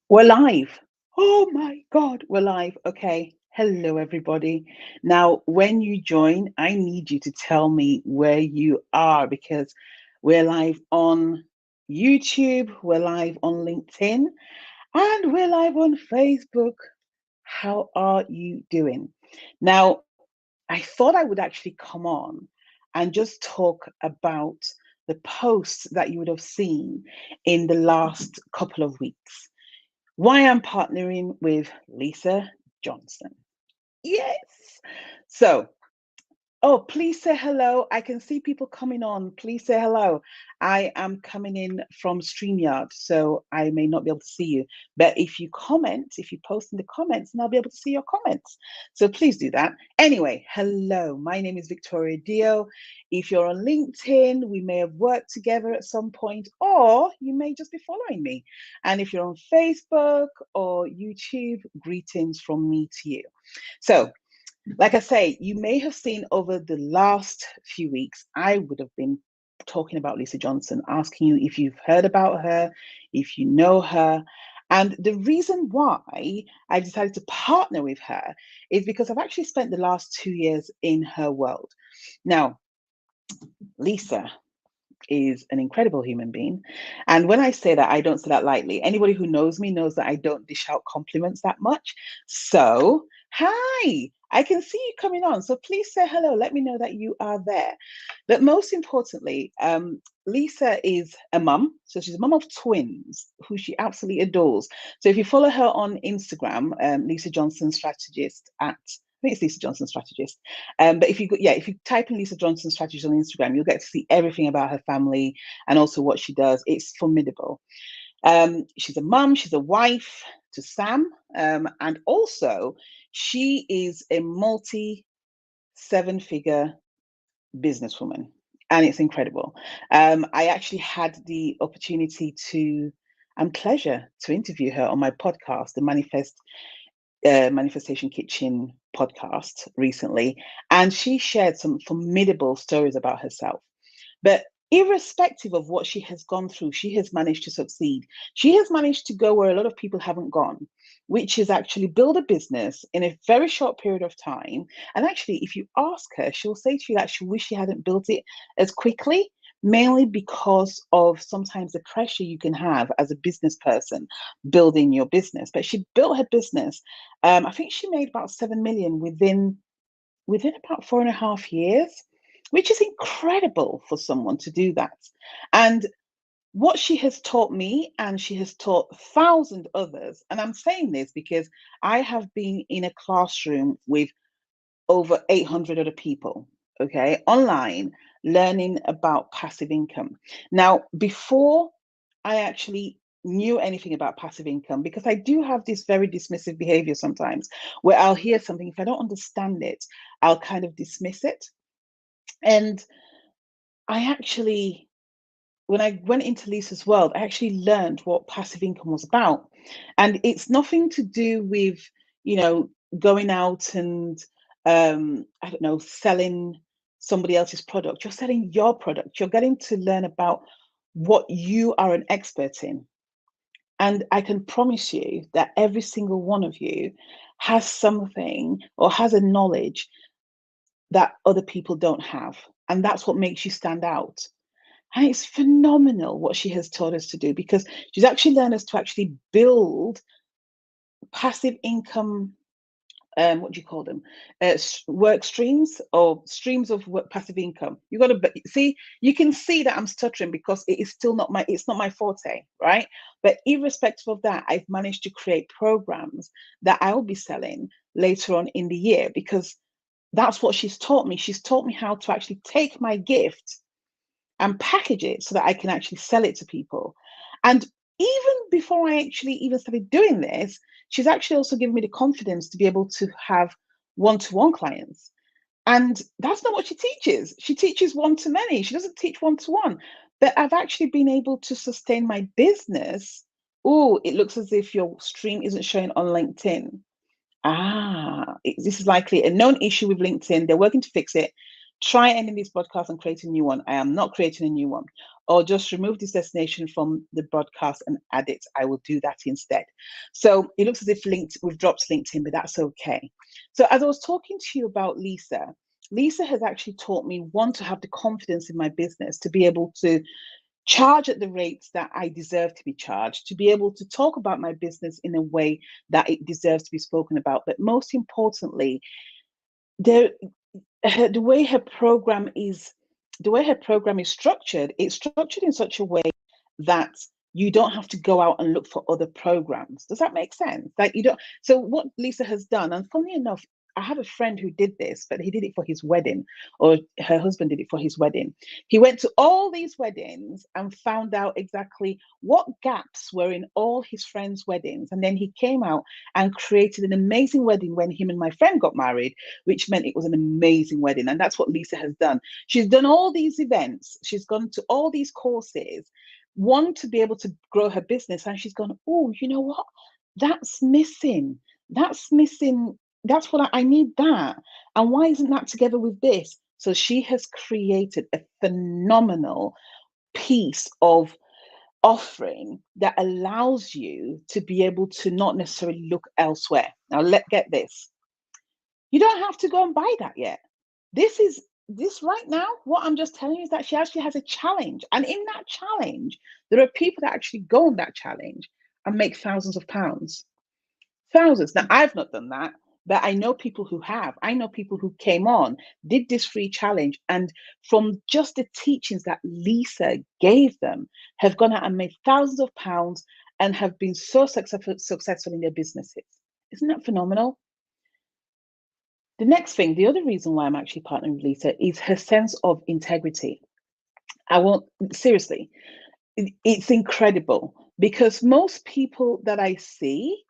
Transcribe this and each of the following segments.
We're live. Oh my God, we're live. Okay. Hello, everybody. Now, when you join, I need you to tell me where you are because we're live on YouTube, we're live on LinkedIn, and we're live on Facebook. How are you doing? Now, I thought I would actually come on and just talk about the posts that you would have seen in the last couple of weeks. Why I'm partnering with Lisa Johnson. Yes. So oh, please say hello. I can see people coming on. Please say hello. I am coming in from StreamYard, so I may not be able to see you. But if you comment, if you post in the comments, then I'll be able to see your comments. So please do that. Anyway, hello. My name is Victoria Dio. If you're on LinkedIn, we may have worked together at some point, or you may just be following me. And if you're on Facebook or YouTube, greetings from me to you. So like I say, you may have seen over the last few weeks, I would have been talking about Lisa Johnson, asking you if you've heard about her, if you know her. And the reason why I decided to partner with her is because I've actually spent the last 2 years in her world. Now, Lisa is an incredible human being. And when I say that, I don't say that lightly. Anybody who knows me knows that I don't dish out compliments that much. So, hi, I can see you coming on. So please say hello. Let me know that you are there. But most importantly, Lisa is a mum. So she's a mum of twins who she absolutely adores. So if you follow her on Instagram, Lisa Johnson Strategist at I think it's Lisa Johnson Strategist. But if you type in Lisa Johnson Strategist on Instagram, you'll get to see everything about her family and also what she does. It's formidable. She's a mum, she's a wife to Sam, and also she is a multi seven-figure businesswoman, and it's incredible. I actually had the opportunity to and pleasure to interview her on my podcast, the Manifestation Kitchen podcast recently, and she shared some formidable stories about herself. But irrespective of what she has gone through, she has managed to succeed. She has managed to go where a lot of people haven't gone, which is actually build a business in a very short period of time. And actually, if you ask her, she'll say to you that she wish she hadn't built it as quickly, mainly because of sometimes the pressure you can have as a business person building your business. But she built her business. I think she made about 7 million within about 4.5 years, which is incredible for someone to do that. And what she has taught me, and she has taught thousands others, and I'm saying this because I have been in a classroom with over 800 other people, okay, online, learning about passive income. Now, before I actually knew anything about passive income, because I do have this very dismissive behavior sometimes where I'll hear something, if I don't understand it, I'll kind of dismiss it. And I actually, when I went into Lisa's world, I actually learned what passive income was about. And it's nothing to do with, you know, going out and, I don't know, selling somebody else's product. You're selling your product. You're getting to learn about what you are an expert in. And I can promise you that every single one of you has something or has a knowledge that other people don't have. And that's what makes you stand out. And it's phenomenal what she has taught us to do because she's actually learned us to actually build passive income. What do you call them? Work streams or streams of work, passive income. You got to see. You can see that I'm stuttering because it is still not my. It's not my forte, right? But irrespective of that, I've managed to create programs that I will be selling later on in the year because that's what she's taught me. She's taught me how to actually take my gift and package it so that I can actually sell it to people. And even before I actually even started doing this, she's actually also given me the confidence to be able to have one-to-one clients. And that's not what she teaches. She teaches one to many. She doesn't teach one to one. But I've actually been able to sustain my business. Oh, it looks as if your stream isn't showing on LinkedIn. This is likely a known issue with LinkedIn. They're working to fix it. Try ending this broadcast and create a new one. I am not creating a new one. Or just remove this destination from the broadcast and add it. I will do that instead. So it looks as if we've dropped LinkedIn, but that's okay. So as I was talking to you about Lisa, Lisa has actually taught me, one, to have the confidence in my business, to be able to charge at the rates that I deserve to be charged, to be able to talk about my business in a way that it deserves to be spoken about. But most importantly, there the way her program is structured, it's structured in such a way that you don't have to go out and look for other programs. Does that make sense? Like, you don't. So what Lisa has done, and funnily enough, I have a friend who did this, but he did it for his wedding, or her husband did it for his wedding. He went to all these weddings and found out exactly what gaps were in all his friends' weddings. And then he came out and created an amazing wedding when him and my friend got married, which meant it was an amazing wedding. And that's what Lisa has done. She's done all these events, she's gone to all these courses, one, to be able to grow her business. And she's gone, oh, you know what? That's missing. That's missing. That's what I need that. And why isn't that together with this? So she has created a phenomenal piece of offering that allows you to be able to not necessarily look elsewhere. Now, get this. You don't have to go and buy that yet. This right now, what I'm just telling you is that she actually has a challenge. And in that challenge, there are people that actually go on that challenge and make thousands of pounds. Thousands. Now, I've not done that, but I know people who have. I know people who came on, did this free challenge, and from just the teachings that Lisa gave them, have gone out and made thousands of pounds and have been so successful in their businesses. Isn't that phenomenal? The next thing, the other reason why I'm actually partnering with Lisa is her sense of integrity. I won't, seriously, it's incredible, because most people that I see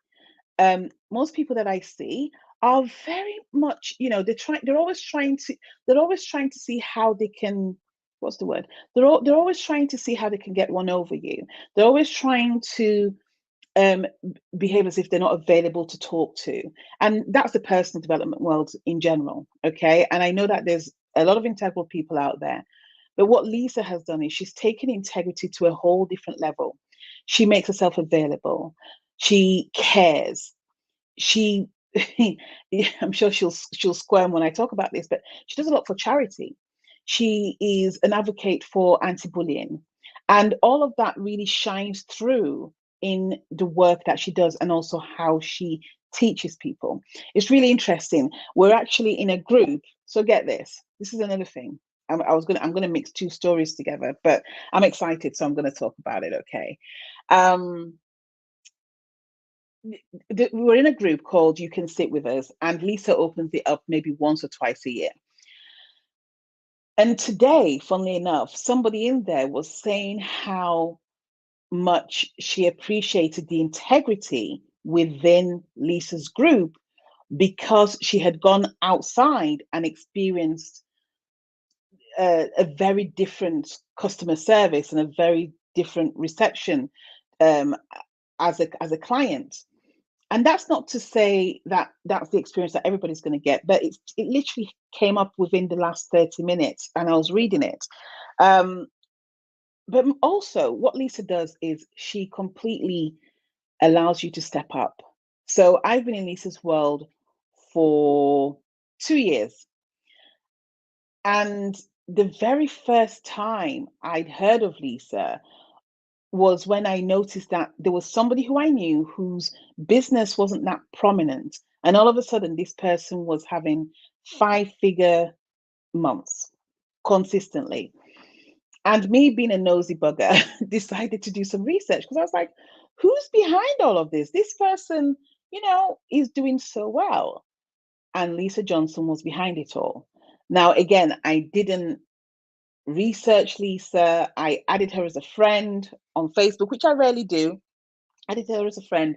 are very much, they're always trying to see how they can, what's the word? They're always trying to see how they can get one over you. They're always trying to um, behave as if they're not available to talk to. And that's the personal development world in general. Okay. And I know that there's a lot of integral people out there. But what Lisa has done is she's taken integrity to a whole different level. She makes herself available. She cares. She, I'm sure she'll squirm when I talk about this, but she does a lot for charity. She is an advocate for anti-bullying, and all of that really shines through in the work that she does, and also how she teaches people. It's really interesting. We're actually in a group. So get this. This is another thing. I'm gonna mix two stories together, but I'm excited, so I'm gonna talk about it. Okay. Um, we're in a group called You Can Sit With Us, and Lisa opens it up maybe once or twice a year. And today, funnily enough, somebody in there was saying how much she appreciated the integrity within Lisa's group, because she had gone outside and experienced a very different customer service and a very different reception, um, as a client. And that's not to say that that's the experience that everybody's going to get, but it literally came up within the last 30 minutes, and I was reading it. Um, but also, what Lisa does is she completely allows you to step up. So I've been in Lisa's world for 2 years. And the very first time I'd heard of Lisa was when I noticed that there was somebody who I knew whose business wasn't that prominent. And all of a sudden, this person was having 5-figure months consistently. And me, being a nosy bugger, decided to do some research, because I was like, who's behind all of this? This person, is doing so well. And Lisa Johnson was behind it all. Now, again, I didn't research Lisa. I added her as a friend on Facebook, which I rarely do. Added her as a friend.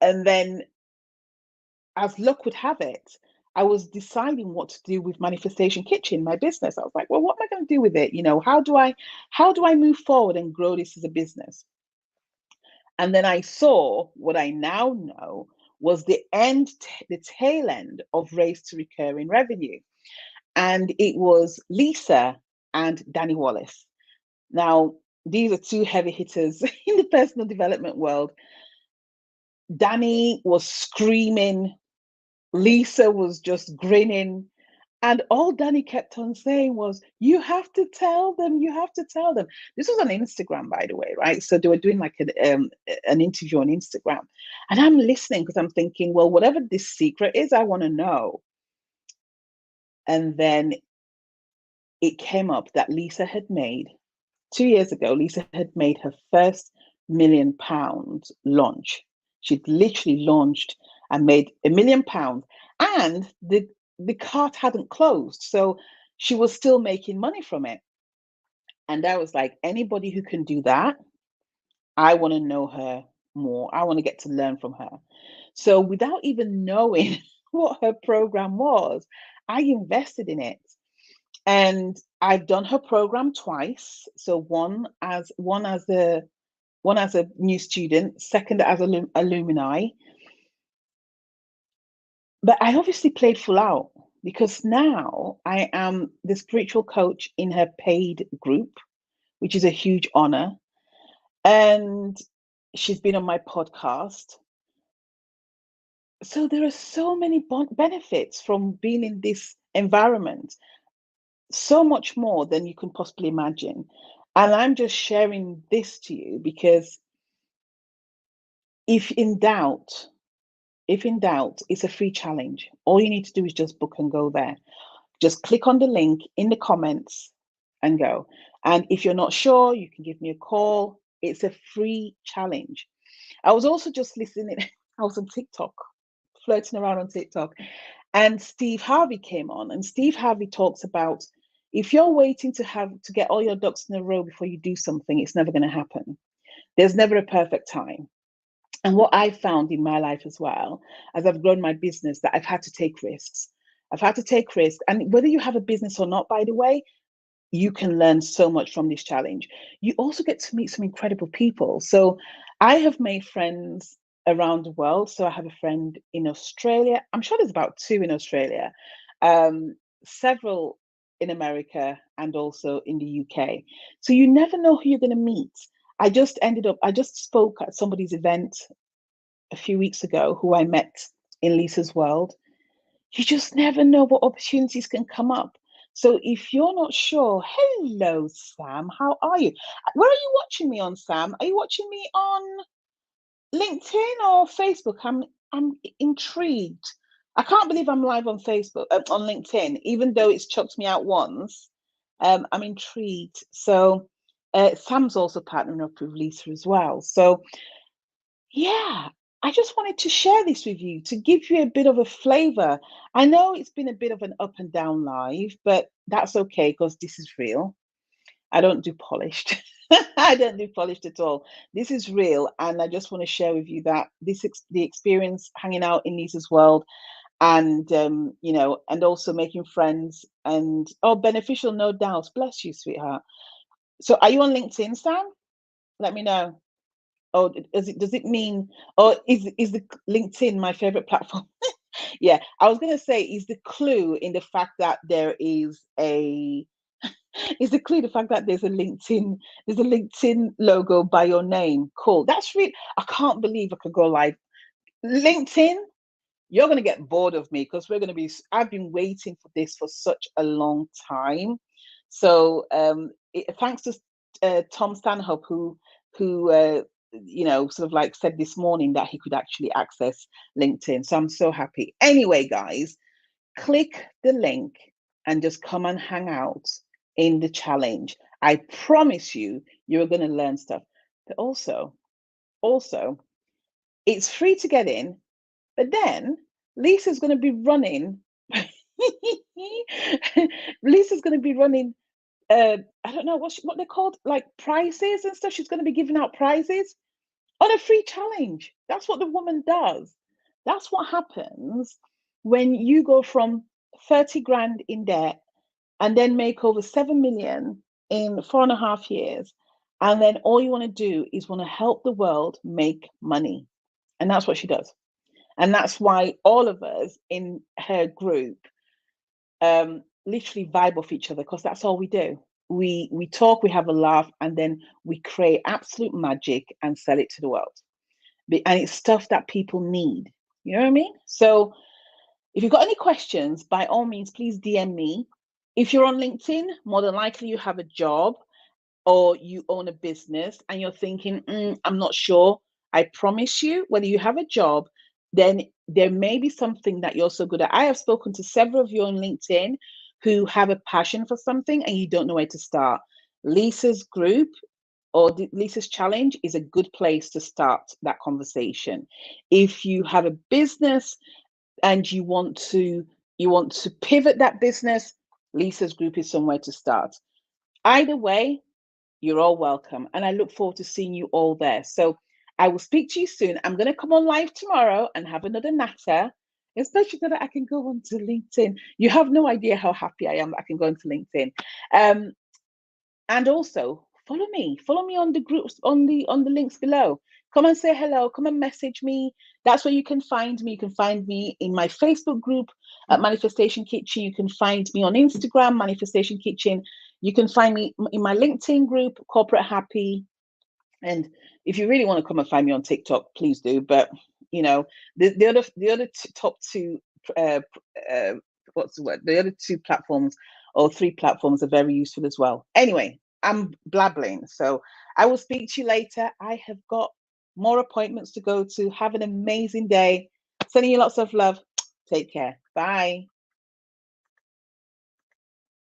And then, as luck would have it, I was deciding what to do with Manifestation Kitchen, my business. I was like, well, what am I going to do with it? How do I move forward and grow this as a business? And then I saw what I now know was the tail end of Race to Recurring Revenue. and it was Lisa and Danny Wallace. Now, these are two heavy hitters in the personal development world. Danny was screaming, Lisa was just grinning. And all Danny kept on saying was, you have to tell them, you have to tell them. This was on Instagram, by the way, right? So they were doing like an interview on Instagram. And I'm listening because I'm thinking, well, whatever this secret is, I want to know. And then it came up that Lisa had made 2 years ago, Lisa had made her first £1 million launch. She'd literally launched and made £1 million, and the cart hadn't closed, so she was still making money from it. And I was like, anybody who can do that, I want to know her more. I want to get to learn from her. So without even knowing what her program was, I invested in it. And I've done her program twice. So one as a new student, second as alumni. But I obviously played full out because now I am the spiritual coach in her paid group, which is a huge honor. And she's been on my podcast. So there are so many benefits from being in this environment, so much more than you can possibly imagine. And I'm just sharing this to you because if in doubt, it's a free challenge. All you need to do is just book and go there. Just click on the link in the comments and go. And if you're not sure, you can give me a call. It's a free challenge. I was also just listening, I was on TikTok, flirting around on TikTok, and Steve Harvey came on. And Steve Harvey talks about if you're waiting to get all your ducks in a row before you do something, it's never going to happen. There's never a perfect time. And what I found in my life as well, as I've grown my business, that I've had to take risks. I've had to take risks. And whether you have a business or not, by the way, you can learn so much from this challenge. You also get to meet some incredible people. So I have made friends around the world. So I have a friend in Australia. I'm sure there's about two in Australia, several in America, and also in the UK. So you never know who you're going to meet. I just spoke at somebody's event a few weeks ago who I met in Lisa's world. You just never know what opportunities can come up. So if you're not sure, hello, Sam, how are you? Where are you watching me on, Sam? Are you watching me on LinkedIn or Facebook? I'm intrigued. I can't believe I'm live on Facebook, on LinkedIn, even though it's chucked me out once. I'm intrigued. So Sam's also partnering up with Lisa as well. So yeah, I just wanted to share this with you to give you a bit of a flavor. I know it's been a bit of an up and down live, but that's okay because this is real. I don't do polished. I don't do polished at all. This is real, and I just want to share with you that the experience hanging out in Lisa's world, and and also making friends, and beneficial, no doubt. Bless you, sweetheart. So, are you on LinkedIn, Sam? Let me know. Oh, does it mean? Or is the LinkedIn my favorite platform? Yeah, I was gonna say, is the clue in the fact that there is a is the clue the fact that there's a LinkedIn logo by your name. Cool. That's really, I can't believe I could go live. LinkedIn, you're gonna get bored of me because I've been waiting for this for such a long time. So thanks to Tom Stanhope who sort of like said this morning that he could actually access LinkedIn. So I'm so happy. Anyway, guys, click the link and just come and hang out in the challenge. I promise you're going to learn stuff. But also, it's free to get in. But then Lisa's going to be running. Lisa's going to be running. I don't know what they're called, like prizes and stuff. She's going to be giving out prizes on a free challenge. That's what the woman does. That's what happens when you go from 30 grand in debt and then make over 7 million in 4.5 years. And then all you want to do is want to help the world make money. And that's what she does. And that's why all of us in her group, literally vibe off each other, because that's all we do. We talk, we have a laugh, and then we create absolute magic and sell it to the world. And it's stuff that people need. You know what I mean? So if you've got any questions, by all means, please DM me. If you're on LinkedIn, more than likely you have a job or you own a business and you're thinking, I'm not sure. I promise you, whether you have a job, then there may be something that you're so good at. I have spoken to several of you on LinkedIn who have a passion for something and you don't know where to start. Lisa's group or Lisa's challenge is a good place to start that conversation. If you have a business and you want to pivot that business, Lisa's group is somewhere to start. Either way, you're all welcome. And I look forward to seeing you all there. So I will speak to you soon. I'm going to come on live tomorrow and have another natter, especially so that I can go onto LinkedIn. You have no idea how happy I am that I can go into LinkedIn. And also follow me on the groups, on the links below. Come and say hello, come and message me. That's where you can find me. You can find me in my Facebook group at Manifestation Kitchen. You can find me on Instagram, Manifestation Kitchen. You can find me in my LinkedIn group, Corporate Happy. And if you really want to come and find me on TikTok, please do. But the other top two, uh, what's the word? The other two platforms or three platforms are very useful as well. Anyway, I'm blabbling, so I will speak to you later. I have got more appointments to go to. Have an amazing day. Sending you lots of love. Take care. Bye.